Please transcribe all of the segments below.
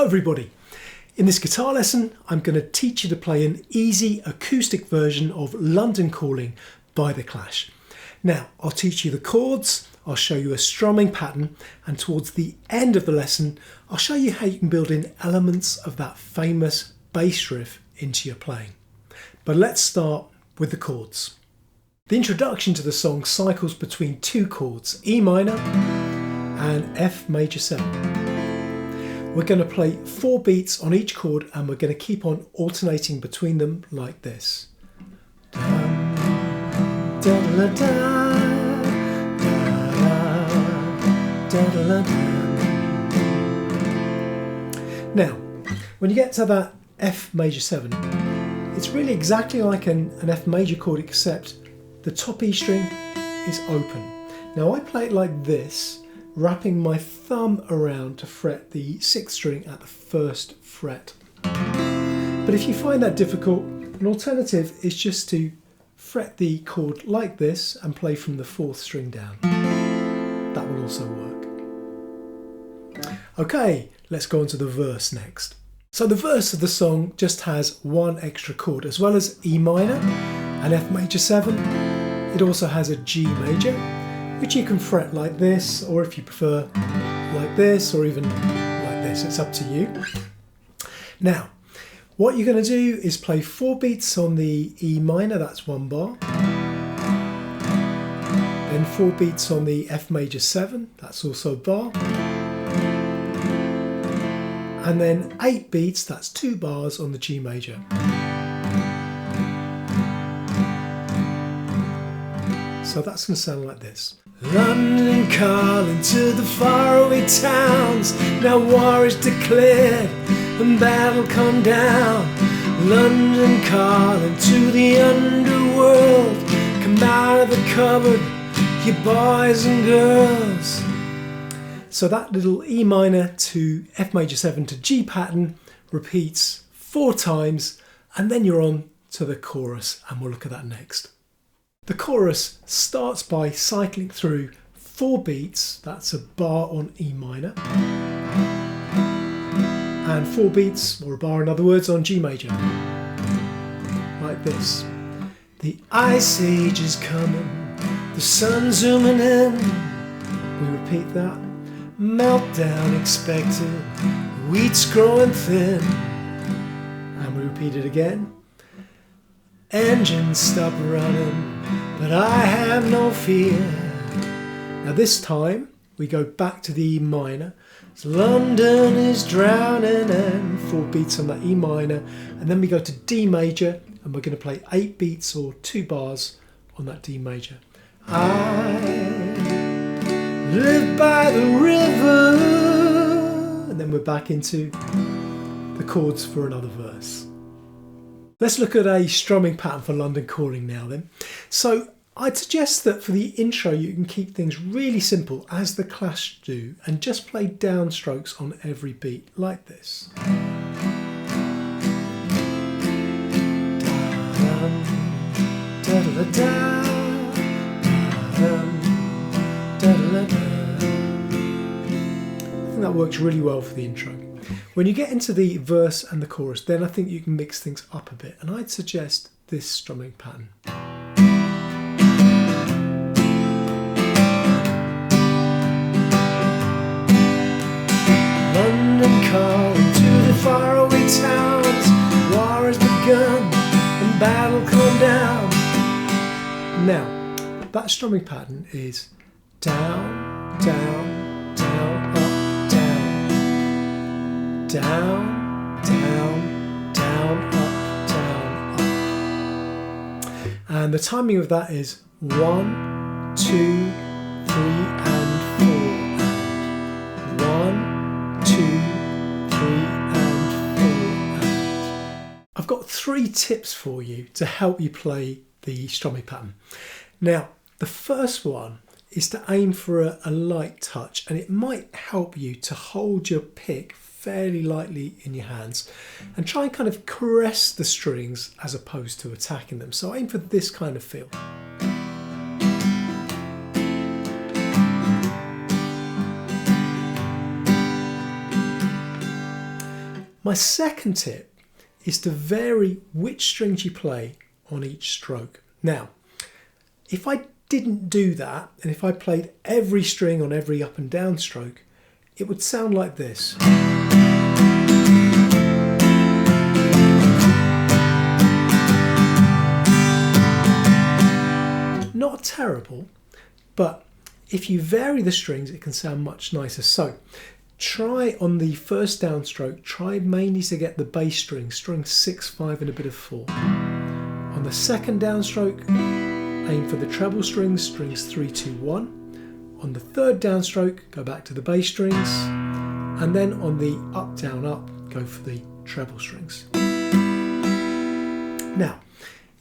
Hello everybody! In this guitar lesson I'm going to teach you to play an easy acoustic version of London Calling by The Clash. Now I'll teach you the chords, I'll show you a strumming pattern, and towards the end of the lesson I'll show you how you can build in elements of that famous bass riff into your playing. But let's start with the chords. The introduction to the song cycles between two chords, E minor and F major 7. We're going to play 4 beats on each chord and we're going to keep on alternating between them like this. Now, when you get to that F major 7, it's really exactly like an F major chord, except the top E string is open. Now I play it like this, wrapping my thumb around to fret the 6th string at the 1st fret. But if you find that difficult, an alternative is just to fret the chord like this and play from the 4th string down. That will also work. Okay, let's go on to the verse next. So the verse of the song just has one extra chord. As well as E minor and F major 7, it also has a G major, which you can fret like this, or if you prefer like this, or even like this, it's up to you. Now, what you're going to do is play 4 beats on the E minor, that's 1 bar, then 4 beats on the F major 7, that's also a bar, and then 8 beats, that's 2 bars on the G major. So that's going to sound like this. London calling to the faraway towns. Now war is declared and battle come down. London calling to the underworld. Come out of the cupboard, you boys and girls. So that little E minor to F major 7 to G pattern repeats 4 times, and then you're on to the chorus, and we'll look at that next. The chorus starts by cycling through 4 beats, that's a bar on E minor, and 4 beats, or a bar in other words, on G major, like this. The ice age is coming, the sun's zooming in, we repeat that. Meltdown expected, wheat's growing thin, and we repeat it again. Engines stop running, but I have no fear. Now this time we go back to the E minor. So London is drowning, and 4 beats on that E minor, and then we go to D major and we're going to play 8 beats or 2 bars on that D major. I live by the river, and then we're back into the chords for another verse. Let's look at a strumming pattern for London Calling now then. So I'd suggest that for the intro you can keep things really simple, as the Clash do, and just play downstrokes on every beat like this. I think that works really well for the intro. When you get into the verse and the chorus, then I think you can mix things up a bit, and I'd suggest this strumming pattern. London calling to the faraway towns, war has begun and battle come down. Now, that strumming pattern is down, down, down, up, down, down, down, up, down, up. And the timing of that is 1, 2, 3, and 4. 1, 2, 3, and 4. And I've got 3 tips for you to help you play the strumming pattern. Now, the first one is to aim for a light touch, and it might help you to hold your pick fairly lightly in your hands and try and kind of caress the strings as opposed to attacking them. So aim for this kind of feel. My second tip is to vary which strings you play on each stroke. Now, if I didn't do that, and if I played every string on every up and down stroke, it would sound like this. Not terrible, but if you vary the strings, it can sound much nicer. So try on the first downstroke, try mainly to get the bass strings 6, 5 and a bit of 4. On the second downstroke, aim for the treble strings 3, 2, 1. On the third downstroke, go back to the bass strings, and then on the up, down, up, go for the treble strings. Now,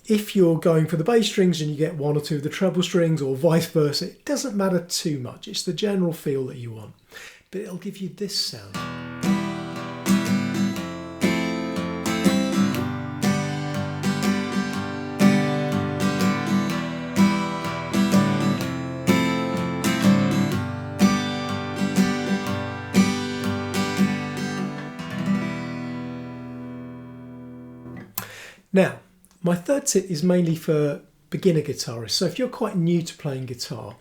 if you're going for the bass strings and you get 1 or 2 of the treble strings or vice versa, it doesn't matter too much. It's the general feel that you want, but it'll give you this sound. Now, my third tip is mainly for beginner guitarists. So if you're quite new to playing guitar,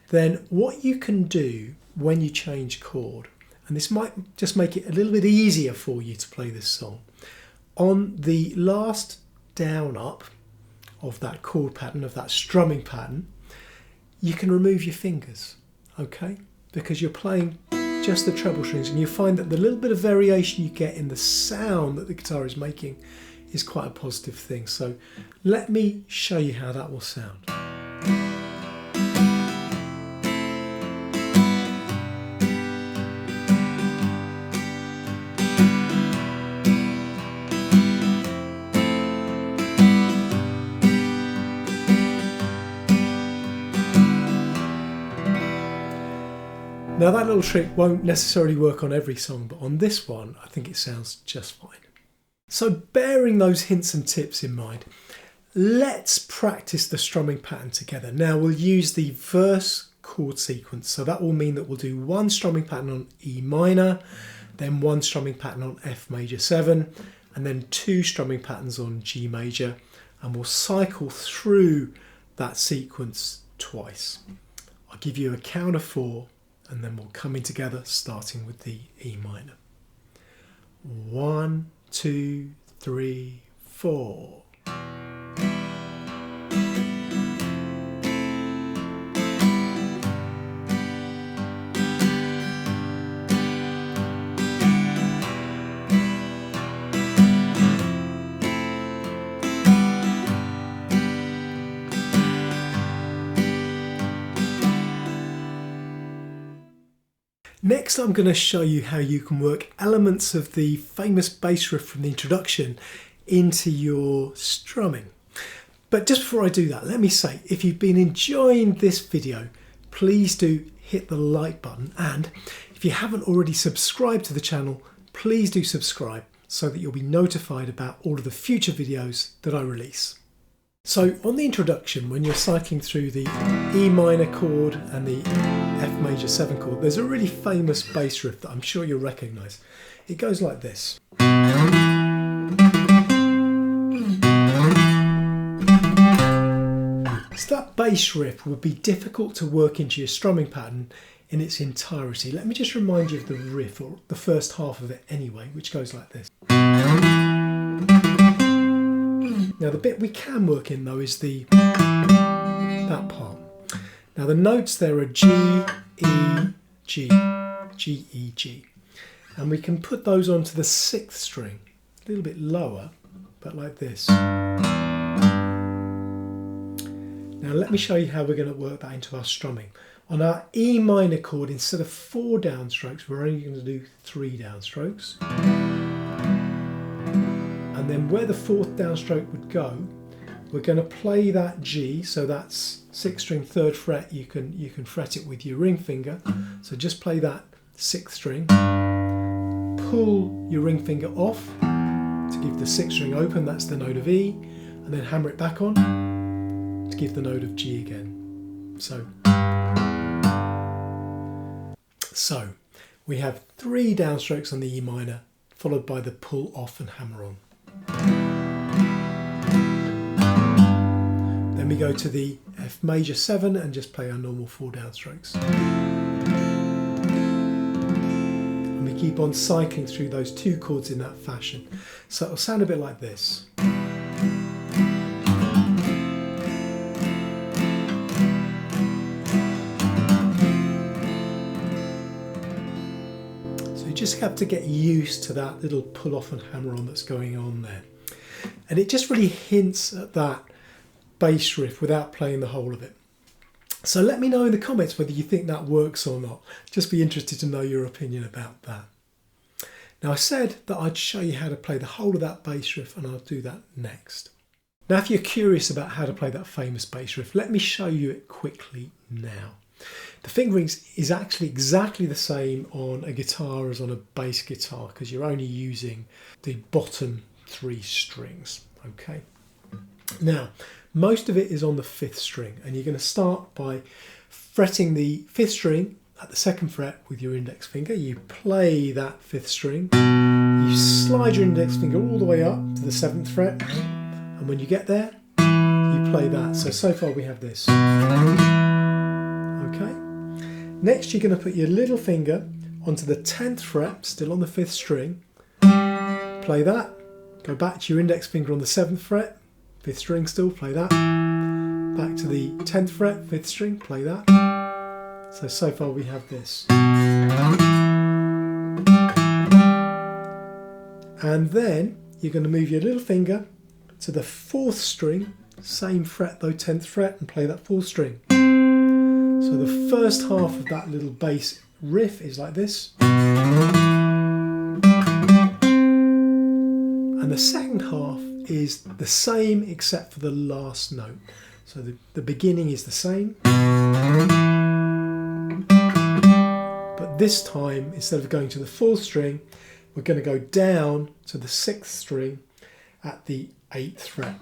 then what you can do when you change chord, and this might just make it a little bit easier for you to play this song, on the last down up of that chord pattern, of that strumming pattern, you can remove your fingers, okay? Because you're playing just the treble strings, and you find that the little bit of variation you get in the sound that the guitar is making is quite a positive thing. So let me show you how that will sound. Now that little trick won't necessarily work on every song, but on this one I think it sounds just fine. So bearing those hints and tips in mind, let's practice the strumming pattern together. Now we'll use the verse chord sequence. So that will mean that we'll do one strumming pattern on E minor, then one strumming pattern on F major 7, and then 2 strumming patterns on G major. And we'll cycle through that sequence twice. I'll give you a count of 4, and then we'll come in together, starting with the E minor. 1, 2, 3, 4. Next, I'm going to show you how you can work elements of the famous bass riff from the introduction into your strumming. But just before I do that, let me say, if you've been enjoying this video, please do hit the like button, and if you haven't already subscribed to the channel, please do subscribe so that you'll be notified about all of the future videos that I release. So on the introduction, when you're cycling through the E minor chord and the F major 7 chord, there's a really famous bass riff that I'm sure you'll recognise. It goes like this. So that bass riff would be difficult to work into your strumming pattern in its entirety. Let me just remind you of the riff, or the first half of it anyway, which goes like this. Now the bit we can work in though is that part. Now the notes there are G, E, G, G, E, G. And we can put those onto the 6th string, a little bit lower, but like this. Now let me show you how we're going to work that into our strumming. On our E minor chord, instead of 4 downstrokes, we're only going to do 3 downstrokes. And then where the 4th downstroke would go, we're going to play that G, so that's 6th string 3rd fret. You can fret it with your ring finger. So just play that 6th string, pull your ring finger off to give the 6th string open, that's the note of E, and then hammer it back on to give the note of G again. So we have 3 downstrokes on the E minor, followed by the pull off and hammer on. Then we go to the F major 7 and just play our normal 4 downstrokes. And we keep on cycling through those 2 chords in that fashion. So it'll sound a bit like this. So you just have to get used to that little pull off and hammer on that's going on there. And it just really hints at that bass riff without playing the whole of it. So let me know in the comments whether you think that works or not. Just be interested to know your opinion about that. Now I said that I'd show you how to play the whole of that bass riff, and I'll do that next. Now if you're curious about how to play that famous bass riff, let me show you it quickly now. The fingerings is actually exactly the same on a guitar as on a bass guitar, because you're only using the bottom 3 strings. Okay. Now, most of it is on the 5th string, and you're going to start by fretting the 5th string at the 2nd fret with your index finger. You play that 5th string, you slide your index finger all the way up to the 7th fret, and when you get there, you play that. So far we have this. Okay. Next you're going to put your little finger onto the 10th fret, still on the 5th string, play that, go back to your index finger on the 7th fret, 5th string still, play that, back to the 10th fret, 5th string, play that. So far we have this. And then you're going to move your little finger to the 4th string, same fret though, 10th fret, and play that 4th string. So the first half of that little bass riff is like this. And the second half is the same except for the last note. So the beginning is the same. But this time, instead of going to the 4th string, we're going to go down to the 6th string at the 8th fret.